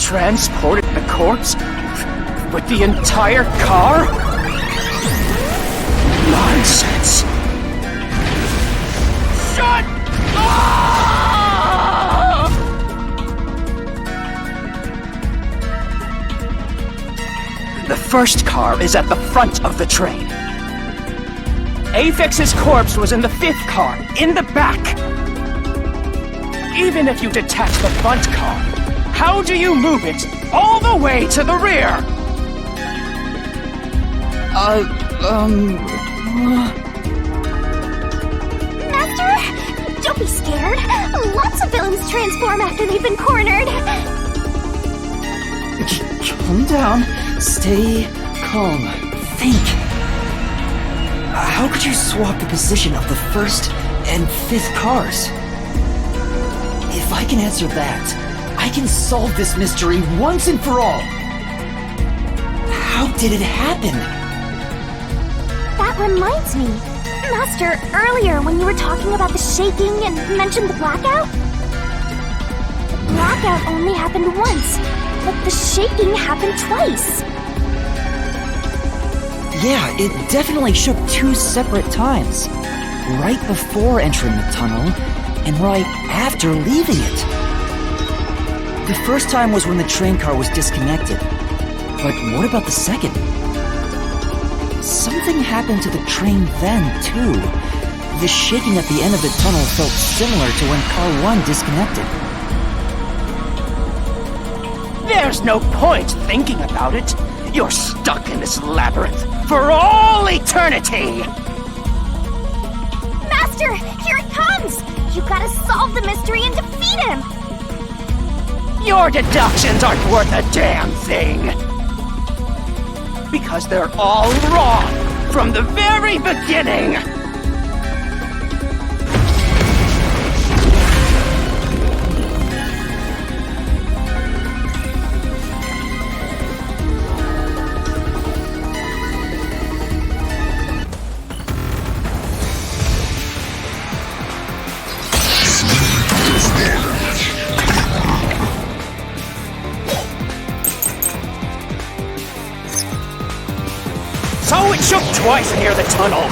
transported the corpse with the entire car? Nonsense. Shut up! The first car is at the front of the train. Afix's corpse was in the fifth car, in the back. Even if you detach the front car, how do you move it all the way to the rear? Master, don't be scared. Lots of villains transform after they've been cornered. Calm down. Stay calm. Think. How could you swap the position of the first and fifth cars? If I can answer that, I can solve this mystery once and for all. How did it happen? That reminds me. Master, earlier when you were talking about the shaking and mentioned the blackout? The blackout only happened once, but the shaking happened twice. Yeah, it definitely shook two separate times. Right before entering the tunnel, and right after leaving it. The first time was when the train car was disconnected. But what about the second? Something happened to the train then, too. The shaking at the end of the tunnel felt similar to when car 1 disconnected. There's no point thinking about it. You're stuck in this labyrinth for all eternity! Master, here it comes! You gotta solve the mystery and defeat him! Your deductions aren't worth a damn thing! Because they're all wrong from the very beginning! So it shook twice near the tunnel.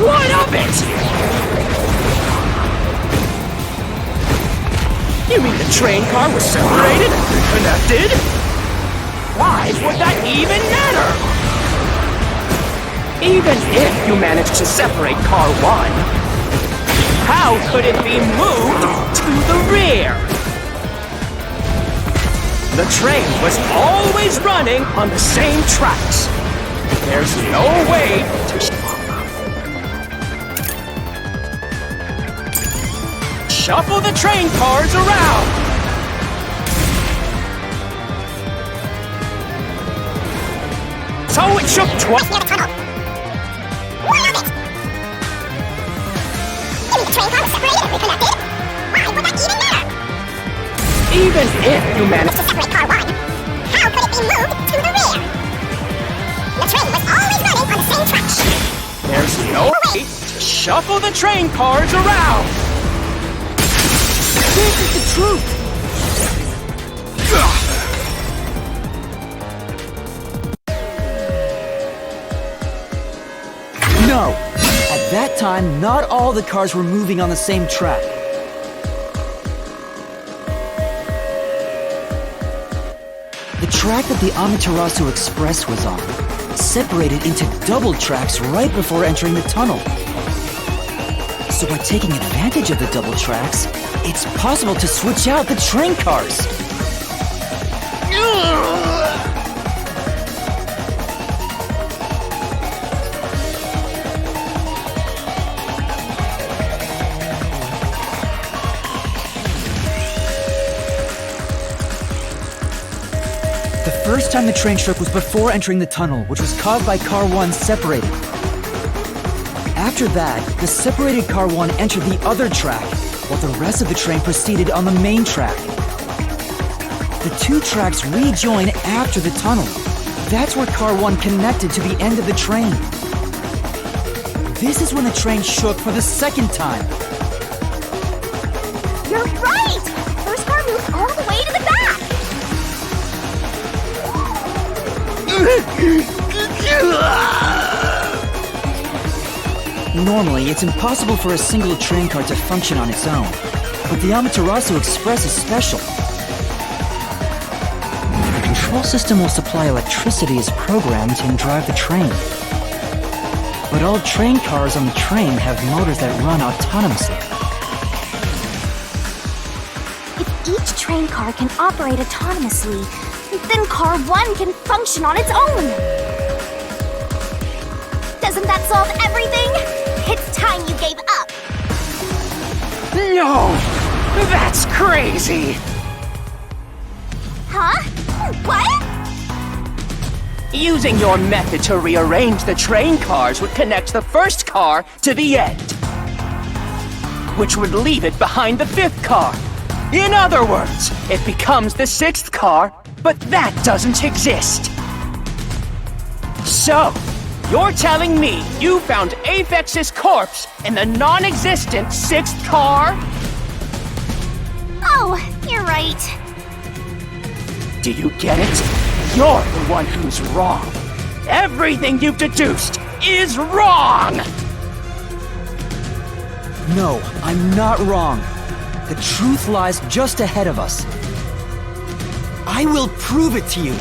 What of it? You mean the train car was separated and reconnected? Why would that even matter? Even if you managed to separate car 1, how could it be moved to the rear? The train was always running on the same tracks. There's no way to shuffle the train cars around. So it shook twice. Near the tunnel. What of it? You mean the train car was separated and reconnected? Why would that even matter? Even if you managed To separate car 1, how could it be moved to the rear? The train was always running on the same tracks. there's no way to shuffle the train cars around. This is the truth! No! At that time, not all the cars were moving on the same track. The track that the Amaterasu Express was on separated into double tracks right before entering the tunnel. So by taking advantage of the double tracks, it's possible to switch out the train cars. The first time the train shook was before entering the tunnel, which was caused by car 1 separating. After that, the separated car 1 entered the other track, while the rest of the train proceeded on the main track. The two tracks rejoin after the tunnel. That's where car 1 connected to the end of the train. This is when the train shook for the second time. You're right! First car moved Normally, it's impossible for a single train car to function on its own. But the Amaterasu Express is special. The control system will supply electricity as programmed and drive the train. But all train cars on the train have motors that run autonomously. If each train car can operate autonomously, then Car 1 can function on its own! Doesn't that solve everything? It's time you gave up! No! That's crazy! Huh? What? Using your method to rearrange the train cars would connect the first car to the end, which would leave it behind the fifth car. In other words, it becomes the sixth car, but that doesn't exist. So, you're telling me you found Aphex's corpse in the non-existent sixth car? Oh, you're right. Do you get it? You're the one who's wrong. Everything you've deduced is wrong! No, I'm not wrong. The truth lies just ahead of us. I will prove it to you.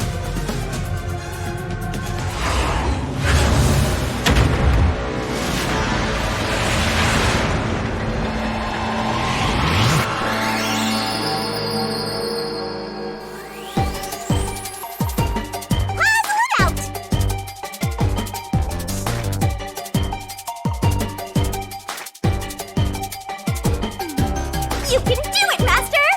You can do it, Master!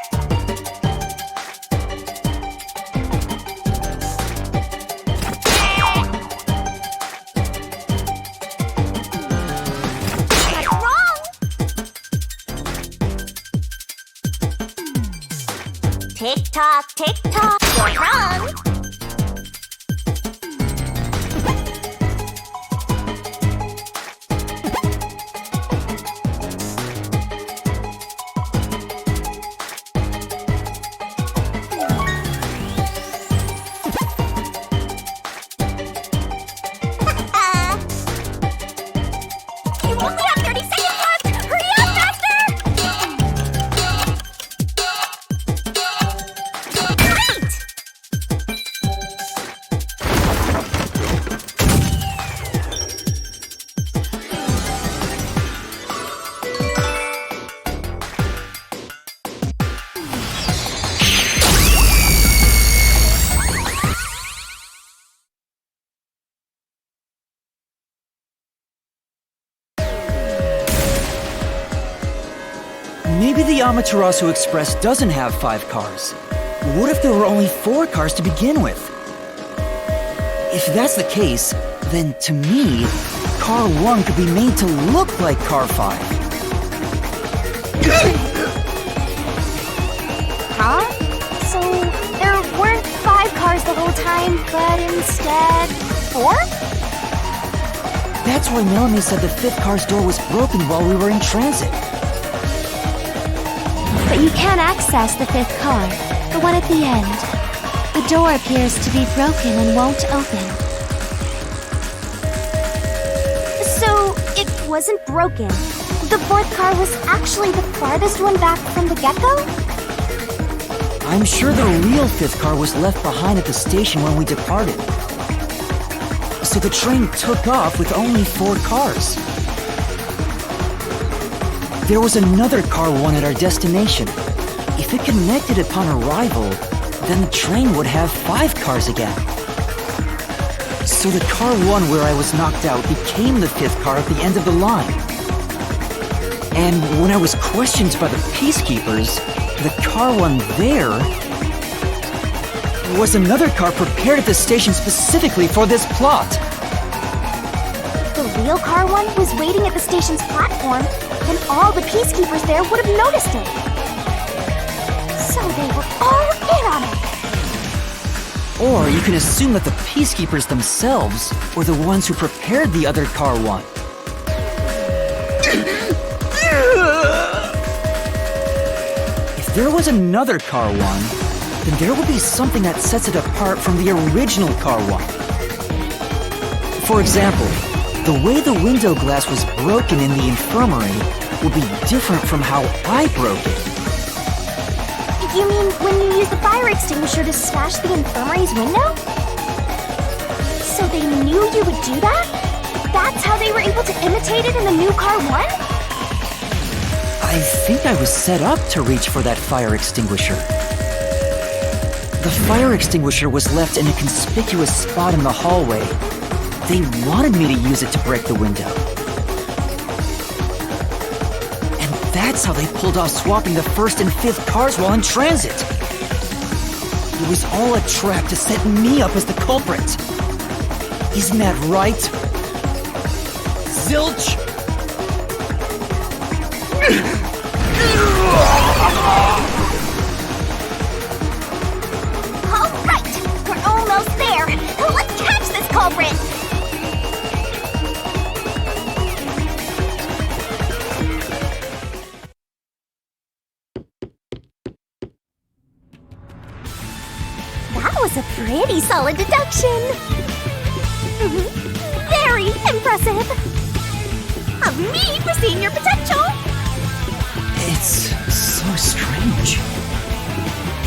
What's wrong? Tick-tock, tick-tock, you're wrong! You only have 30 seconds left! Hurry up, Master! Great! Maybe the Amaterasu Express doesn't have 5 cars. What if there were only 4 cars to begin with? If that's the case, then to me, Car 1 could be made to look like Car 5. Huh? So, there weren't 5 cars the whole time, but instead 4? That's why Melanie said the 5th car's door was broken while we were in transit. But you can't access the 5th car, the one at the end. The door appears to be broken and won't open. So, it wasn't broken. The 4th car was actually the farthest one back from the get-go? I'm sure the real 5th car was left behind at the station when we departed. So the train took off with only 4 cars. There was another Car 1 at our destination. If it connected upon arrival, then the train would have 5 cars again. So the Car 1 where I was knocked out became the 5th car at the end of the line. And when I was questioned by the Peacekeepers, the Car 1 there was another car prepared at the station specifically for this plot. The real Car 1 was waiting at the station's platform, and all the Peacekeepers there would have noticed it. So they were all in on it. Or you can assume that the Peacekeepers themselves were the ones who prepared the other Car 1. If there was another Car 1, then there would be something that sets it apart from the original Car 1. For example, The way the window glass was broken in the infirmary will be different from how I broke it. You mean when you used the fire extinguisher to smash the infirmary's window? So they knew you would do that? That's how they were able to imitate it in the new Car 1? I think I was set up to reach for that fire extinguisher. The fire extinguisher was left in a conspicuous spot in the hallway. They wanted me to use it to break the window. And that's how they pulled off swapping the first and fifth cars while in transit. It was all a trap to set me up as the culprit. Isn't that right? Zilch? All right, we're almost there. Let's catch this culprit. That was a pretty solid deduction. Very impressive. Of me foreseeing your potential. It's so strange.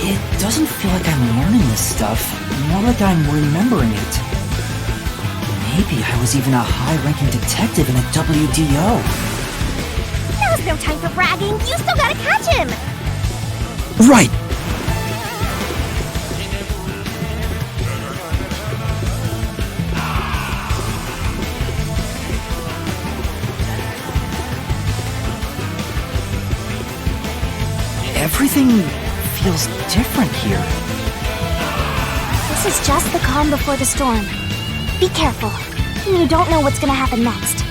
It doesn't feel like I'm learning this stuff, more like I'm remembering it. Maybe I was even a high-ranking detective in a WDO. Now's no time for bragging. You still gotta catch him. Right! Everything feels different here. This is just the calm before the storm. Be careful. You don't know what's gonna happen next.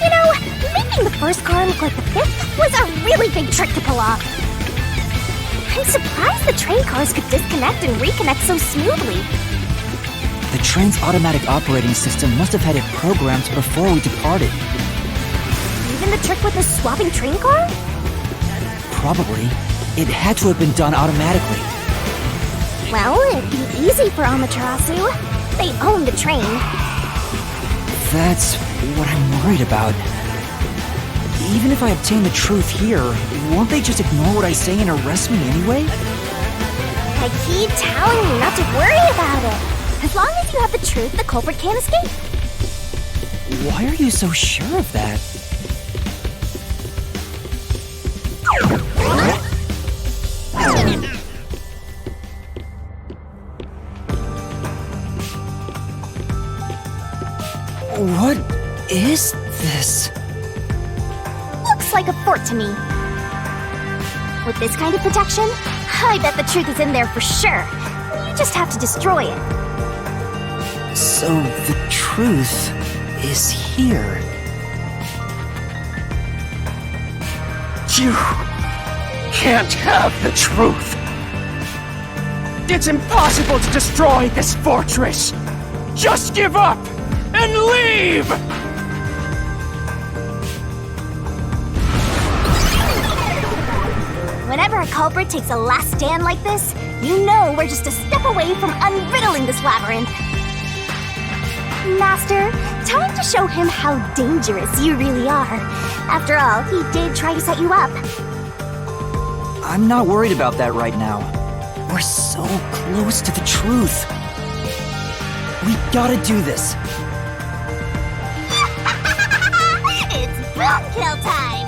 You know, making the first car look like the fifth was a really big trick to pull off. I'm surprised the train cars could disconnect and reconnect so smoothly. The train's automatic operating system must have had it programmed before we departed. Even the trick with the swapping train car? Probably. It had to have been done automatically. Well, it'd be easy for Amaterasu. They own the train. That's what I'm worried about. Even if I obtain the truth here, won't they just ignore what I say and arrest me anyway? I keep telling you not to worry about it. As long as you have the truth, the culprit can't escape. Why are you so sure of that? What is this? Looks like a fort to me. With this kind of protection, I bet the truth is in there for sure. You just have to destroy it. So the truth is here. You can't have the truth. It's impossible to destroy this fortress. Just give up and leave! Whenever a culprit takes a last stand like this, you know we're just a step away from unriddling this labyrinth. Master, time to show him how dangerous you really are. After all, he did try to set you up. I'm not worried about that right now. We're so close to the truth. We gotta do this. It's bone kill time!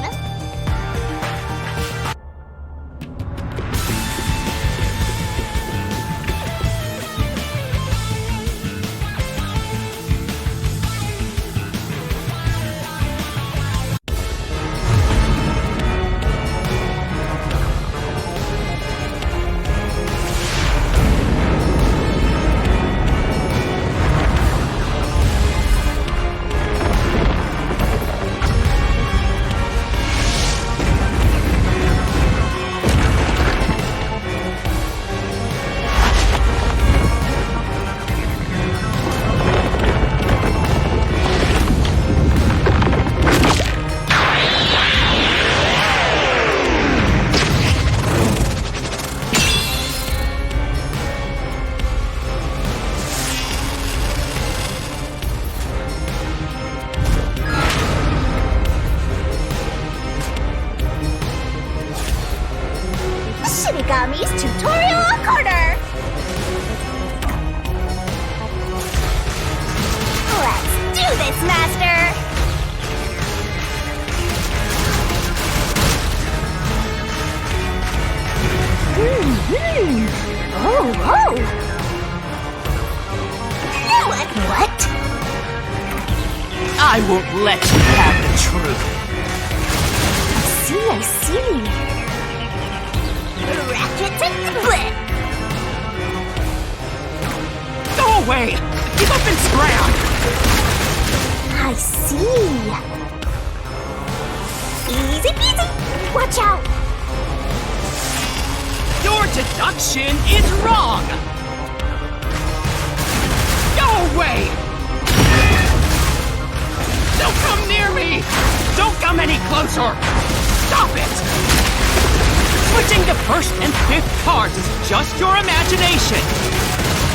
Shinigami's Tutorial Corner! Let's do this, Master! Oh! What? I won't let you have the truth. I see. Rackets and split! Go away! Give up and scram! I see. Easy peasy! Watch out! Your deduction is wrong! Go away! Don't come near me! Don't come any closer! Stop it! Switching to first and fifth cars is just your imagination.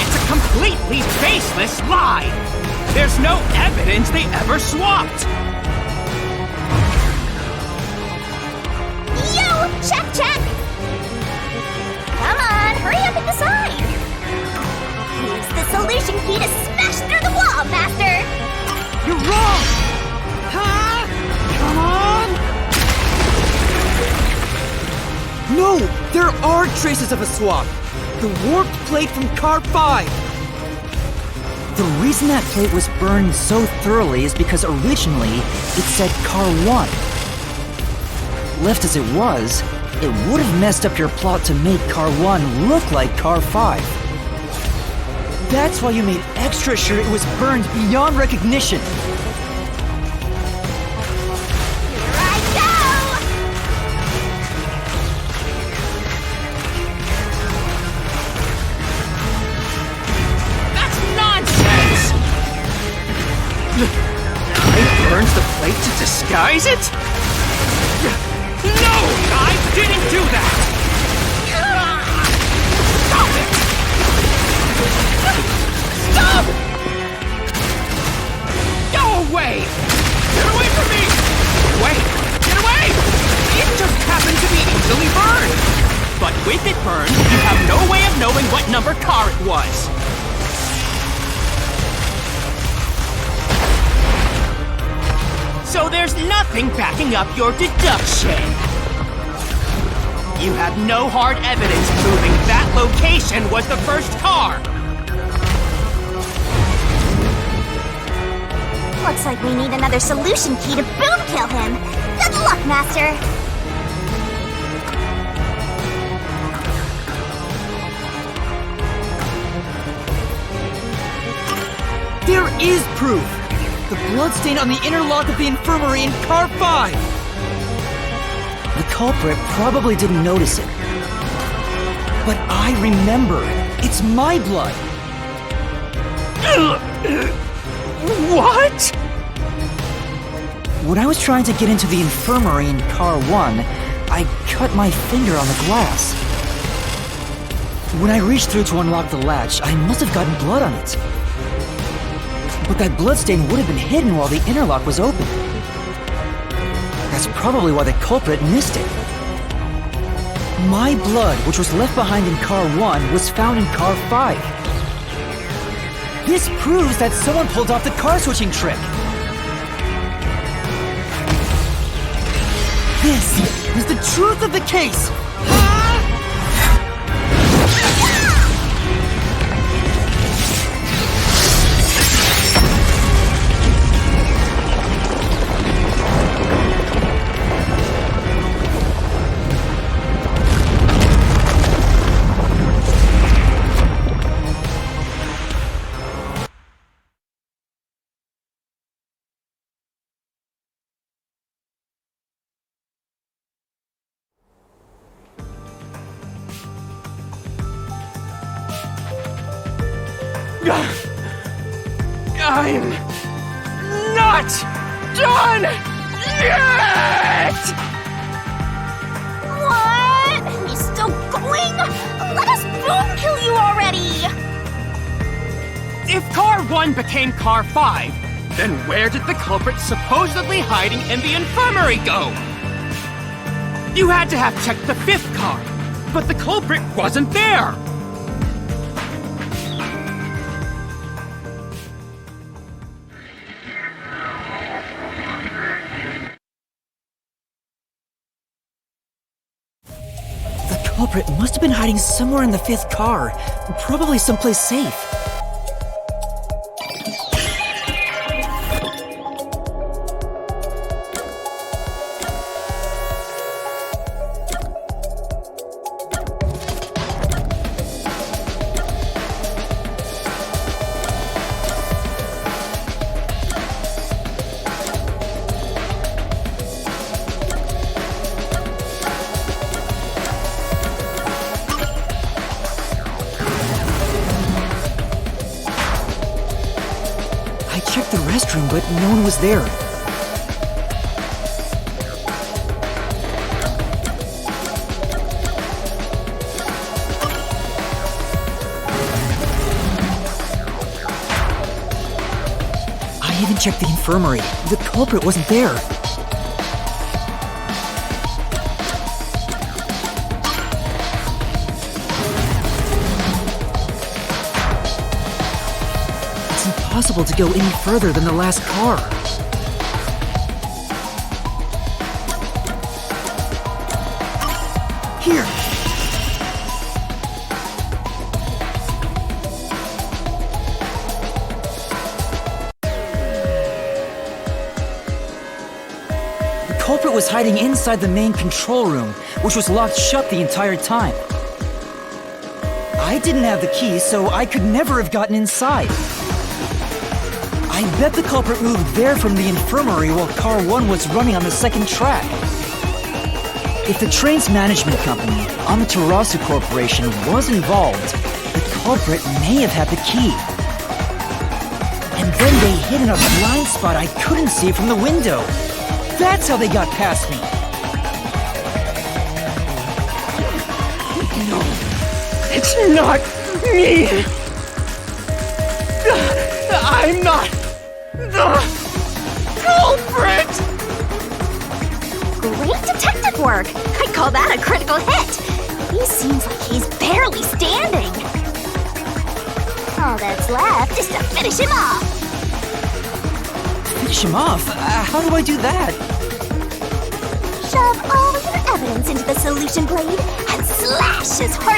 It's a completely baseless lie. There's no evidence they ever swapped. Yo! Check! Come on, hurry up and decide! Use the solution key to smash through the wall, Master! You're wrong! Huh? Come on! No! There are traces of a swap! The warped plate from Car 5! The reason that plate was burned so thoroughly is because originally it said Car 1. Left as it was, it would have messed up your plot to make Car 1 look like Car 5. That's why you made extra sure it was burned beyond recognition. Here I go! That's nonsense! I burned the plate to disguise it? No! I didn't do that! Stop it! Stop! Go away! Get away from me! Get away! Get away! It just happened to be easily burned! But with it burned, you have no way of knowing what number car it was. So there's nothing backing up your deduction. You have no hard evidence proving that location was the first car. Looks like we need another solution key to boom kill him. Good luck, Master! There is proof! The bloodstain on the inner lock of the infirmary in Car 5! The culprit probably didn't notice it. But I remember. It's my blood! What? When I was trying to get into the infirmary in Car 1, I cut my finger on the glass. When I reached through to unlock the latch, I must have gotten blood on it. But that bloodstain would have been hidden while the interlock was open. That's probably why the culprit missed it. My blood, which was left behind in Car 1, was found in Car 5. This proves that someone pulled off the car switching trick. This is the truth of the case! I'm not done yet! What? He's still going? Let us boom kill you already! If Car 1 became Car 5, then where did the culprit supposedly hiding in the infirmary go? You had to have checked the fifth car. But the culprit wasn't there! The culprit must have been hiding somewhere in the fifth car, probably someplace safe. I checked the restroom, but no one was there. I even checked the infirmary. The culprit wasn't there. It's impossible to go any further than the last car. Here! The culprit was hiding inside the main control room, which was locked shut the entire time. I didn't have the key, so I could never have gotten inside. I bet the culprit moved there from the infirmary while Car 1 was running on the second track. If the train's management company, Amaterasu Corporation, was involved, the culprit may have had the key. And then they hid in a blind spot I couldn't see from the window. That's how they got past me. No, it's not me! I'm not the culprit! Great detective work! I'd call that a critical hit! He seems like he's barely standing. All that's left is to finish him off. Finish him off? How do I do that? Shove all your evidence into the solution blade and slash his heart